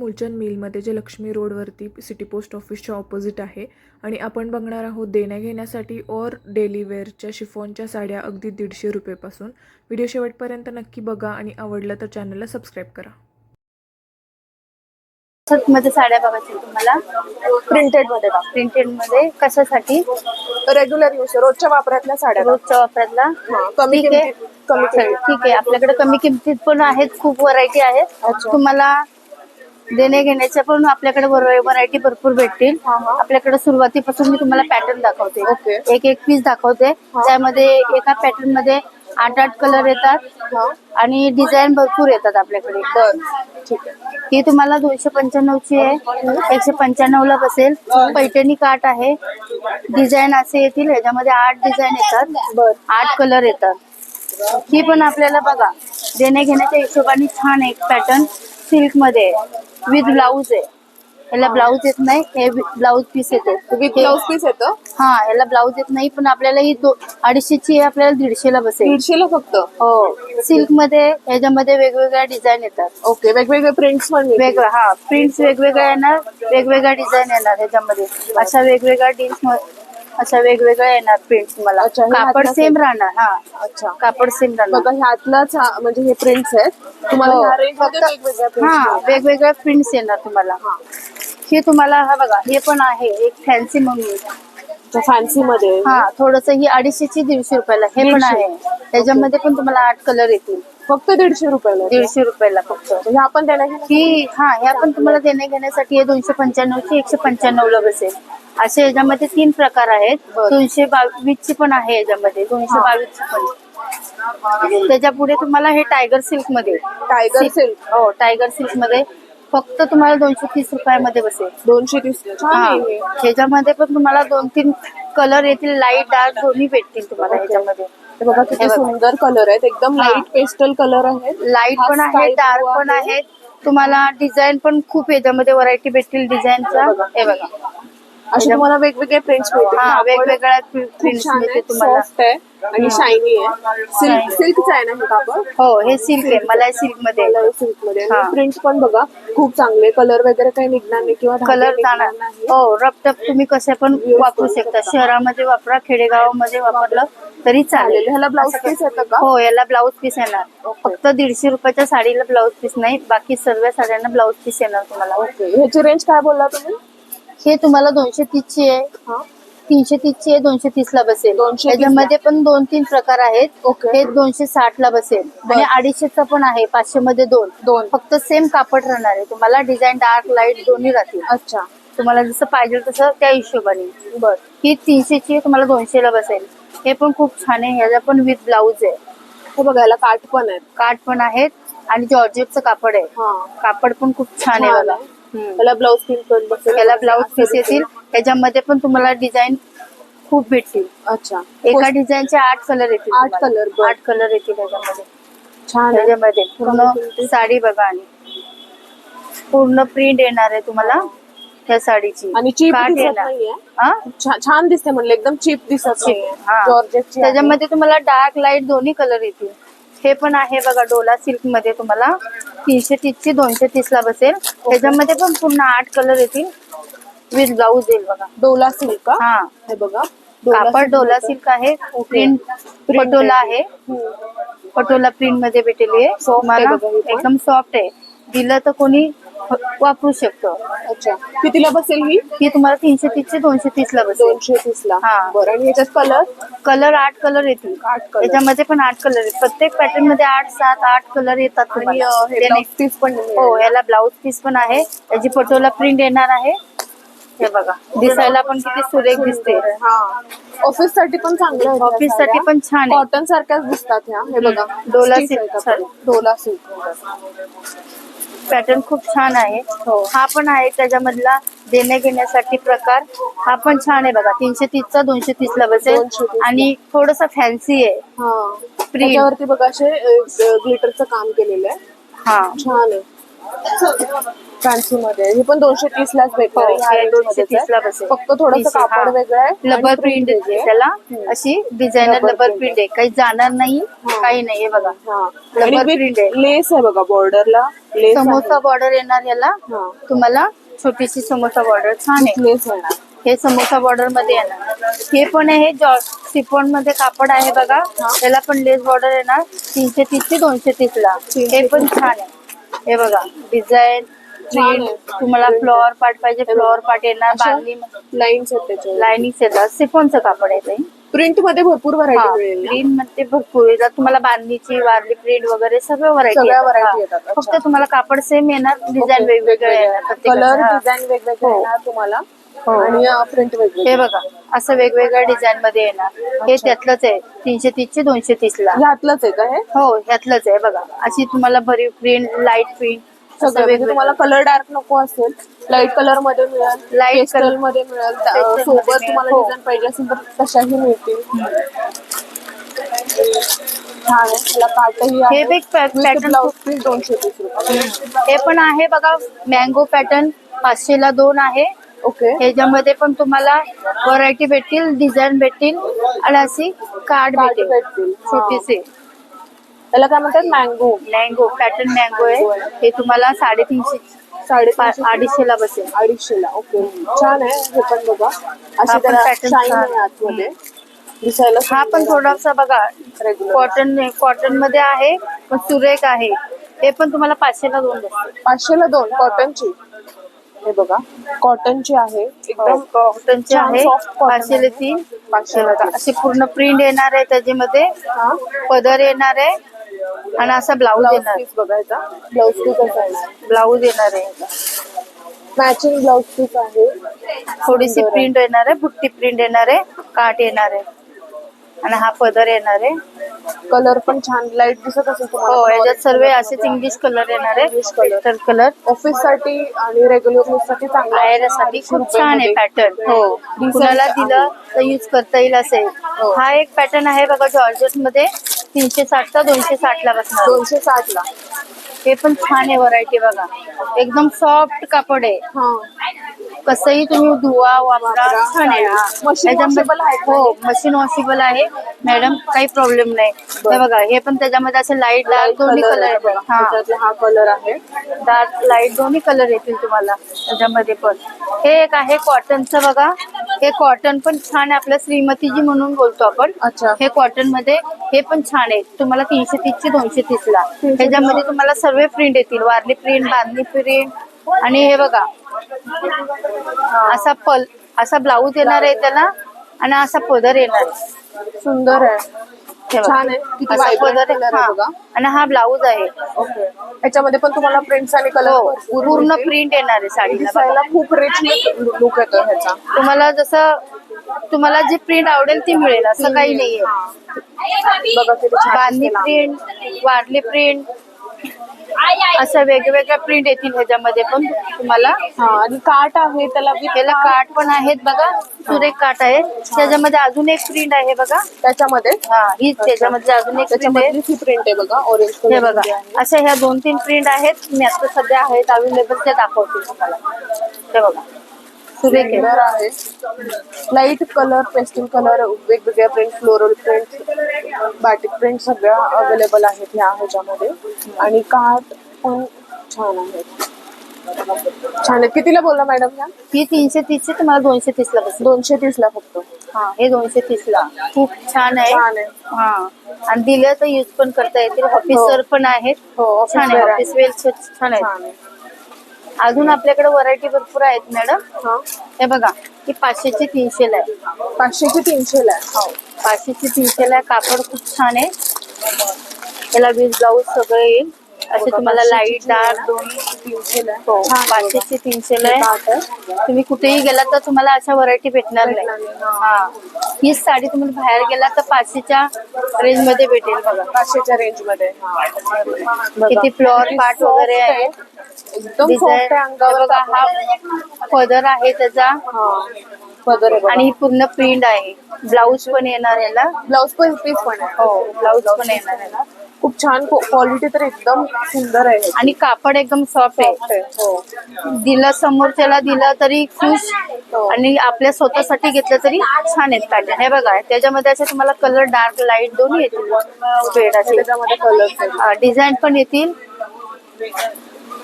मुलचंद मिलमध्ये जे लक्ष्मी रोडवरती सिटी पोस्ट ऑफिसच्या ऑपोजिट आहे आणि आपण बघणार आहोत देण्या घेण्यासाठी और डेली वेअरच्या शिफॉनच्या साड्या अगदी 150 रुपयेपासून. व्हिडिओ शेवटपर्यंत नक्की बघा आणि आवडलं तर चॅनलला सबस्क्राईब करा. मध्ये साड्या बघायच्या तुम्हाला प्रिंटेड मध्ये प्रिंटेड मध्ये कशासाठी? रेग्युलर यूज रोजच्या वापरातल्या साड्या रोजच्या वापरातला. कमी ठीक आहे, किमतीत ठीक आहे. आपल्याकडे कमी किमतीत पण आहेत, खूप व्हरायटी आहेत. तुम्हाला देणे घेण्याच्या पण आपल्याकडे व्हरायटी भरपूर भेटतील. आपल्याकडे सुरुवातीपासून मी तुम्हाला पॅटर्न दाखवते, एक एक पीस दाखवते. त्यामध्ये एका पॅटर्न मध्ये 8 कलर येतात आणि डिझाईन भरपूर येतात आपल्याकडे. ठीक आहे. ही तुम्हाला 295 ची आहे, 195 ला बसेल. पैठणी काट आहे, डिझाईन असे येतील. ह्याच्यामध्ये 8 डिझाईन येतात, 8 कलर येतात. ही पण आपल्याला बघा देण्या घेण्याच्या हिशोबाने छान एक पॅटर्न सिल्क मध्ये विथ ब्लाऊज आहे. याला ब्लाऊज येत नाही, हे ब्लाऊज पीस येते. विथ ब्लाऊज पीस येतं. हा, याला ब्लाऊज येत नाही, पण आपल्याला ही 250 आहे, आपल्याला 150 ला बसेल. 150 ला फक्त. हो, सिल्क मध्ये ह्याच्यामध्ये वेगवेगळ्या डिझाईन येतात. ओके, वेगवेगळे प्रिंट्स पण वेगळं. हा, प्रिंट्स वेगवेगळ्या येणार, वेगवेगळ्या डिझाईन येणार ह्याच्यामध्ये. अशा वेगवेगळ्या अशा वेगवेगळ्या येणार प्रिंट्स मला. कापड सेम राहणार. हा, अच्छा, कापड सेम राहणार. बघा ह्यातलाच म्हणजे हे प्रिंट्स आहेत तुम्हाला. ह्या रेंज मध्ये वेगवेगळ्या हा, वेगवेगळ्या प्रिंट्स येणार तुम्हाला. हे तुम्हाला हा बघा, हे पण आहे एक फॅन्सी म्हणून. फॅन्सी मध्ये. हा, थोडस ही 250 ची 150 रुपयाला. हे पण आहे, त्याच्यामध्ये पण तुम्हाला 8 कलर येतील. फक्त 150 रुपयाला. 150 रुपयाला फक्त. ह्या पण देण्या ही ह्या पण तुम्हाला देण्या घेण्यासाठी हे 295 ची 195 ला बसेल. असे याच्यामध्ये 3 प्रकार आहेत. 222 ची पण आहे याच्यामध्ये, 222 ची पण. त्याच्या पुढे तुम्हाला हे टायगर सिल्क मध्ये. Tiger silk. हो, टायगर सिल्क मध्ये फक्त तुम्हाला 230 रुपयामध्ये बसेल. 230. ह्याच्यामध्ये पण तुम्हाला 2-3 कलर येतील, लाईट डार्क दोन्ही भेटतील तुम्हाला ह्याच्यामध्ये. बघा किती सुंदर कलर आहेत, एकदम लाईट पेस्टल कलर आहेत. लाईट पण आहे, डार्क पण आहेत. तुम्हाला डिझाईन पण खूप याच्यामध्ये व्हरायटी भेटतील डिझाईनच्या. हे बघा, असे तुम्हाला वेगवेगळे प्रिंट्स मिळतील. हा, वेगवेगळ्या प्रिंट्स मिळतील तुम्हाला. सॉफ्ट आहे आणि शायनी आहे. सिल्कचं आहे ना हे कापड? हो, हे सिल्क आहे, मलाई सिल्क मध्ये. सिल्क मध्ये. प्रिंट्स पण बघा खूप चांगले. कलर वगैरे काही निघणार नाही किंवा कलर जाणार नाही. हो, रपटप तुम्ही कसे पण वापरू शकता. शहरामध्ये वापरा, खेडेगावामध्ये वापरलं तरी चालेल. ह्याला ब्लाऊज पीस येतं का? हो, याला ब्लाऊज पीस येणार. फक्त 150 रुपयाच्या साडीला ब्लाऊज पीस नाही, बाकी सर्व साड्यांना ब्लाऊज पीस येणार तुम्हाला. ओके, ह्याची रेंज काय बोलला तुम्ही? हे तुम्हाला 230 ची आहे, 330 ची आहे, 230 ला बसेल. त्याच्यामध्ये पण 2-3 प्रकार आहेत. हे 260 ला बसेल आणि 250 पण आहे. 500 मध्ये दोन. फक्त सेम कापड राहणार आहे तुम्हाला. डिझाईन डार्क लाईट दोन्ही राहतील. अच्छा, तुम्हाला जसं पाहिजे तसं त्या हिशोबाने. ही 300 ची आहे, तुम्हाला 200 ला बसेल. हे पण खूप छान आहे, ह्याला पण विथ ब्लाऊज आहे. हे बघायला काठ पण आहेत. काठ पण आहेत आणि जॉर्जेटचं कापड आहे. कापड पण खूप छान आहे बघा. त्याला ब्लाऊज पीस पण बसेल. त्याला ब्लाऊज पीस येतील. त्याच्यामध्ये पण तुम्हाला डिझाईन खूप भेटतील. अच्छा, एका डिझाईनचे 8 कलर येतील. 8 कलर. 8 कलर येतील त्याच्यामध्ये. छान. त्याच्यामध्ये पूर्ण साडी बघा आणि पूर्ण प्रिंट येणार आहे तुम्हाला त्या साडीची. आणि चीप काठ दिसत येणार. नाहीये. छान दिसते म्हणलं, एकदम चीप दिसत नाहीये. जॉर्जेटची. त्याच्यामध्ये तुम्हाला डार्क लाईट दोन्ही कलर येतील. हे पण आहे बघा, डोला सिल्क मध्ये तुम्हाला 330 ची 230 ला बसेल. त्याच्यामध्ये पण पूर्ण 8 कलर येतील, विथ ब्लाऊज येईल बघा. डोला सिल्क. हा, हे बघा कापड डोला सिल्क आहे. प्रिंट पटोला आहे. पटोला प्रिंट मध्ये भेटेली आहे तुम्हाला. एकदम सॉफ्ट आहे. दिलं तर कोणी वापरू शकतो. अच्छा, कितीला बसेल ही तुम्हाला 330 ची 230 ला बसेल. 230 ला. हा, बरं. आणि ह्याच्यात कलर 8 कलर येतील. त्याच्यामध्ये पण 8 कलर आहेत. प्रत्येक पॅटर्न मध्ये 8-7-8 कलर येतात तुम्हाला. पीस पण. हो, याला ब्लाऊज पीस पण आहे. याची पटोला प्रिंट येणार आहे. हे बघा, दिसायला पण किती सुरेख दिसते. ऑफिस साठी पण चांगलं आहे. ऑफिस साठी पण छान आहे. कॉटन सारख्याच दिसतात ह्या. हे बघा, Dola silk. Dola silk pattern खूप छान आहे. हा पण आहे त्याच्यामधला देण्या घेण्यासाठी प्रकार. हा पण छान आहे बघा, 330 चा 230 ला बसेल. आणि थोडस फॅन्सी आहे. त्याच्यावरती बघा असे ग्लिटरचं काम केलेलं आहे. हा, छान आहे. फॅन्सी मध्ये ही पण 230 लाच भेटणार हो, ह्या हे range 230 मध्येच ला आहे. बसेल. फक्त थोडस 30 आहे, कापड हा. वेगळं आहे लबर आणि प्रिंट print आहे वेगळी आहे. त्याला, अशी डिझायनर Rubber लबर print प्रिंट आहे, काही जाणार नाही, काही नाही. हे बघा हा आणि लबर विथ प्रिंट आहे. लेस आहे बघा, बॉर्डरला लेस समोसा बॉर्डर येणार याला, हा. तुम्हाला छोटीशी समोसा बॉर्डर छान आहे. लेस येणार. हे समोसा बॉर्डर मध्ये येणार. हे पण आहे सिफॉन मध्ये कापड आहे बघा, त्याला पण लेस बॉर्डर येणार. 330 ते 230 ला. हे पण छान आहे. हे बघा डिझाईन छान प्रिंट, आहे. तुम्हाला फ्लॉवर पार्ट पाहिजे फ्लॉवर पार्ट येणार. बांधणी लाईन्स आहेत त्याच्यावर. लाईनिंग येतात. सिफॉनचं कापड आहे ते. प्रिंट मध्ये भरपूर व्हरायटी मिळेल ना? प्रिंट मध्ये भरपूर येतात तुम्हाला, बांधणीची वारली प्रिंट वगैरे सगळ्या सगळ्या व्हरायटी variety येतात. अच्छा. फक्त तुम्हाला कापड सेम येणार, डिझाईन वेगवेगळे येणार कलर प्रत्येकाचं. हा. डिझाईन वेगवेगळे हो. येणार तुम्हाला हो. आणि प्रिंट वेगवेगळे. हे बघा असं वेगवेगळ्या डिझाईन मध्ये येणार. हे त्यातलंच आहे, 330 चे 230 ला. ह्यातलंच आहे का हे? हो ह्यातलंच आहे बघा. अशी तुम्हाला भरीव प्रिंट, लाईट प्रिंट, असं सगळं म्हणजे वेगवेगळं. तुम्हाला कलर डार्क नको असेल, लाईट कलर मध्ये मिळेल, Light पेस्टल color- मध्ये मिळेल, मध्ये सोबत मिळेल. तुम्हाला हो. डिझाईन पाहिजे असेल तर तशाही मिळतील. छान आहे. त्याला काटही हे बी पॅटर्न ब्लाउज पीस 230 रुपये. हे पण आहे बघा, मँगो पॅटर्न 500 ला 2 आहे. ओके. ह्याच्यामध्ये पण तुम्हाला व्हरायटी भेटतील, डिझाईन भेटतील आणि अशी कार्ड कार्ड भेटेल भेटतील. छोटीशी. त्याला काय म्हणतात, मँगो. मँगो पॅटर्न मँगो आहे. हे तुम्हाला 350 350 250 ला बसेल. 250 ला. ओके. छान आहे. हे पण बघा, हा अशी पण त्याला pattern शाईन छान. आहे आतमध्ये. दिसायला हा पण सुंदर आहे. थोडासा बघा Regular. कॉटन मध्ये आहे, पण सुरेख आहे. हे पण तुम्हाला 500 ला 2 बसेल. 500 ला 2 कॉटनची. हे बघा कॉटनची आहे, एकदम कॉटनचे छान आहे. soft cotton 500 ला आहे. 3. 500 ला 3. अशी पूर्ण प्रिंट येणार आहे त्याच्यामध्ये, हा. पदर येणार आहे आणि असा ब्लाऊज ब्लाउज येणार. पीस बघायचा, ब्लाउज पीस असा येणार. ब्लाऊज येणार आहे. मॅचिंग ब्लाउज पीस आहे. थोडीशी सुंदर आहे. प्रिंट येणार आहे, बुट्टी प्रिंट येणार आहे, काट येणार आहे आणि हा पदर येणार आहे. कलर पण छान लाईट दिसत असेल हो तुम्हाला. याच्यात सर्व असेच इंग्लिश कलर येणार आहे. English color. Pastel colour office साठी आणि रेग्युलर यूज साठी चांगला आहे. बाहेरसाठी खूप छान आहे पॅटर्न. हो. कुणाला दिलं तर यूज करता येईल असेल. हो. हा एक पॅटर्न आहे बघा जॉर्जेट मध्ये, 360 ला 260 ला बसणार. 260 ला. हे पण छान आहे व्हरायटी बघा, एकदम सॉफ्ट कापड आहे. हा. कसंही तुम्ही धुवा वापरा, वापरा. छान आहे. हा. Machine त्याच्यामध्ये- washable आहे का? हो मशीन वॉशेबल आहे मॅडम, काही प्रॉब्लेम नाही. हे बघा हे पण त्याच्यामध्ये असे लाईट डार्क दोन्ही कलर आहे आहेत. बघा. हा त्याच्यातला हा कलर आहे. डार्क लाईट दोन्ही कलर येतील तुम्हाला त्याच्यामध्ये पण. हे एक आहे कॉटनचं बघा, हे कॉटन पण छान आहे, आपल्या श्रीमतीजी म्हणून बोलतो आपण. अच्छा. हे कॉटन मध्ये हे पण छान आहे, तुम्हाला 330 चे 230 ला. ह्याच्यामध्ये तुम्हाला सर्व प्रिंट येतील, वारली प्रिंट, बांधणी प्रिंट आणि हे बघा असा ब्लाऊज येणार आहे त्याला आणि असा पदर येणार आहे. सुंदर आहे. हे बघा. छान आहे. किती असा vibrant पदर color आहे हा. बघा. आणि हा ब्लाऊज आहे. ओके. याच्यामध्ये पण तुम्हाला प्रिंट्स आणि कलर हो पूर्ण प्रिंट येणार आहे साडीला. दिसायला खूप रिच लुक येतो ह्याचा. तुम्हाला जी प्रिंट आवडेल ती मिळेल, असं काही नाहीये. बघा किती छान बांधणी दिसते ना. प्रिंट, वारली प्रिंट, असं वेगवेगळ्या प्रिंट येतील ह्याच्यामध्ये पण तुम्हाला. हा आणि काट आहे त्याला with त्याला काठ पण आहेत बघा, सुरेख काठ आहे. त्याच्यामध्ये अजून एक प्रिंट आहे बघा. त्याच्यामध्ये हा हीच त्याच्यामध्ये अजून एक प्रिंट आहे. त्याच्यामधली ही प्रिंट आहे बघा, ऑरेंज हे कलर बघा अशा ह्या 2-3 प्रिंट आहेत, मी आता सध्या आहेत अवेलेबल, ते दाखवते तुम्हाला. हे बघा सुरेख आहे. आहे. लाईट कलर, पेस्टल कलर, वेगवेगळ्या print, floral print, batik print सगळ्या अवेलेबल आहेत ह्या ह्याच्यामध्ये. आणि काठ पण छान आहेत. छान आहे. कितीला बोलला मॅडम ह्या? ही 330 ची तुम्हाला 230 ला बसेल. 230 ला फक्त. हा हे 230 ला खूप छान आहे. छान आहे. हा आणि दिलं तर यूज पण करता येतील. ऑफिसर पण आहेत. हो, office छान आहे. wear ऑफिस वेअर छान आहे. छान आहे. अजून आपल्याकडे व्हरायटी भरपूर आहेत मॅडम. हा. हे बघा ही 500 ची 300 ला आहे. 500 ची 300 ला आहे. हो 500 ची 300 ला आहे. कापड खूप छान आहे. त्याला विथ ब्लाऊज सगळं येईल. असे तुम्हाला लाईट डार्क दोन्ही 300 ला आहे. हो छान 500 ची 300 ला आहे. काठ आहे. तुम्ही कुठेही गेला तर तुम्हाला अशा व्हरायटी भेटणार नाही. हा ही साडी तुम्ही बाहेर गेला तर 500च्या रेंज मध्ये भेटेल बघा. 500च्या रेंज मध्ये. किती फ्लॉर पार्ट वगैरे आहे. एकदम डिझाईन सॉफ्ट आहे अंगावर. बघा हा पदर आहे त्याचा हा पदर आहे आणि ही पूर्ण प्रिंट आहे. ब्लाऊज पण येणार याला. ब्लाउज पण पीस पण आहे. हो ब्लाऊज पण येणार याला. खूप छान क्वालिटी तर एकदम सुंदर आहे आणि कापड एकदम सॉफ्ट आहे. Soft आहे. हो दिलं समोरच्याला दिलं तरी खुश हो. आणि आपल्या स्वतःसाठी घेतलं तरी छान आहेत पॅटर्न. हे बघा त्याच्यामध्ये असे तुम्हाला कलर डार्क लाईट दोन्ही येतील शेड असे. त्याच्यामध्ये कलर्स आहेत. डिझाईन पण येतील.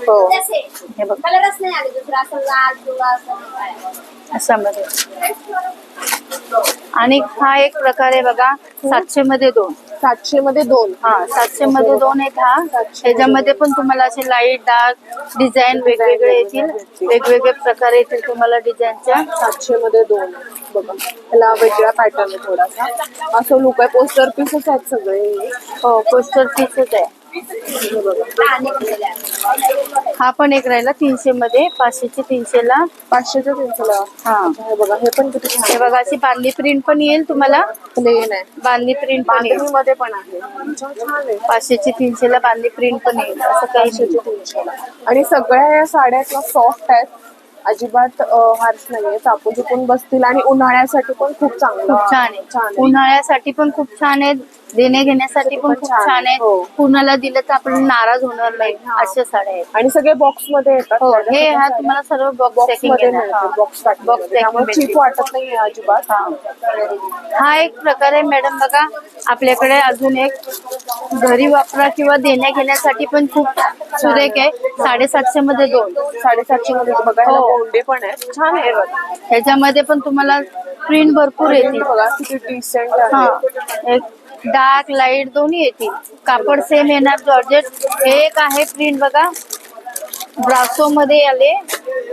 हो हे बघा कलरच नाही आले दुसरा असं लाल किंवा असं नाही काय. अशामध्ये. आणि हा एक प्रकार आहे बघा 700 मध्ये 2. 700 मध्ये 2. हा 700 मध्ये 2 आहेत हा. त्याच्यामध्ये पण तुम्हाला असे लाईट डार्क डिझाईन वेगवेगळे येतील. वेगवेगळे प्रकार येतील तुम्हाला डिझाईनच्या. 700 मध्ये 2. बघा त्याला वेगळा पॅटर्न आहे थोडासा. असं लुक आहे. पोस्टर पीसच आहेत सगळे. हो पोस्टर पीसच आहे. हे बघा हा पण एक राहिला 300 मध्ये. 500 चे 300 ला. 500च्या 300ला. हा हे बघा हे पण किती छान हे बघा अशी बांधणी प्रिंट पण येईल तुम्हाला. प्लेन आहे. बांधणी प्रिंट पण येईल. बांधणी मध्ये पण आहे. छान आहे. 500 चे 300 ला बांधणी प्रिंट पण येईल. असं काही नाही. 500च्या 300ला. आणि सगळ्या या साड्या सॉफ्ट आहेत. अजिबात हार्श नाहीये. चापून चुपून बसतील आणि उन्हाळ्यासाठी पण खूप चांगलं खूप छान आहे. छान आहे. उन्हाळ्यासाठी पण खूप छान आहे. देणे घेण्यासाठी पण खूप छान आहे. हो. कुणाला दिलं तर आपण नाराज होणार नाही अशा साड्या आहेत. आणि सगळे बॉक्स मध्ये येतात. हो साड्या. हे हा तुम्हाला सर्व बॉक्स बॉक्स पॅकिंग मध्ये येणार. मिळते. हा. बॉक्स बॉक्स त्यामुळे पॅकिंग चीप वाटत नाही अजिबात. हा एक प्रकार आहे मॅडम. बघा आपल्याकडे अजून एक घरी वापरा किंवा देण्या घेण्यासाठी पण खूप सुरेख आहे. 750 मध्ये 2. 750 मध्ये बघायला हो. गोंडे पण आहेत. छान आहे बघा. ह्याच्यामध्ये पण तुम्हाला प्रिंट भरपूर येतील. बघा किती डिसेंट हा आहे. एक डार्क लाईट दोन्ही येतील. कापड सेम येणार जॉर्जेट. हे एक आहे प्रिंट बघा ब्रासो मध्ये आले.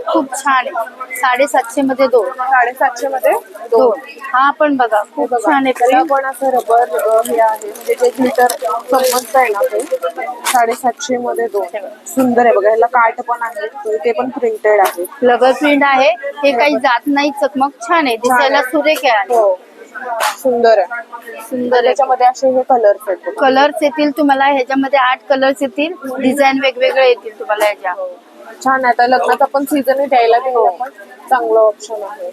खूप छान आहे. 750 मध्ये 2. 750 मध्ये 2. हा पण बघा खूप बघा. छान आहे त्याला प्रिंट. पण असं रबर हे आहे म्हणजे जे ग्लिटर समजत आहे ना ते. 750 मध्ये 2. सुंदर आहे बघा. ह्याला काठ पण आहे. ते पण प्रिंटेड आहे. फ्लवर प्रिंट आहे. हे काही जात नाही चकमक. छान आहे दिसायला सुरेख आहे. आणि हो सुंदर आहे. सुंदर आहे. त्याच्यामध्ये असे हे कलर्स आहेत बघा. कलर्स येतील तुम्हाला. ह्याच्यामध्ये 8 कलर्स येतील. डिझाईन वेगवेगळे येतील तुम्हाला ह्याच्या. छान आहे. आता लग्नात आपण सीझन द्यायला गेलो पण चांगलं ऑप्शन आहे.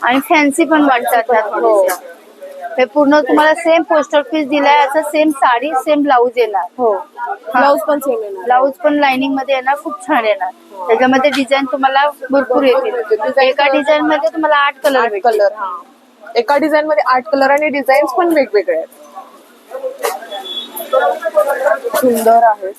आणि फॅन्सी पण वाटतात त्या थोड्याशा. हे पूर्ण तुम्हाला सेम पोस्टर पीस दिलाय. असं सेम साडी सेम ब्लाऊज येणार. हो ब्लाऊज पण सेम येणार. ब्लाऊज पण लाइनिंग मध्ये येणार. खूप छान येणार. त्याच्यामध्ये डिझाईन तुम्हाला भरपूर येतील. एका डिझाईन मध्ये तुम्हाला 8 कलर 8 कलर. हा एका डिझाईन मध्ये 8 कलर आणि डिझाईन्स पण वेगवेगळे आहेत. सुंदर आहे.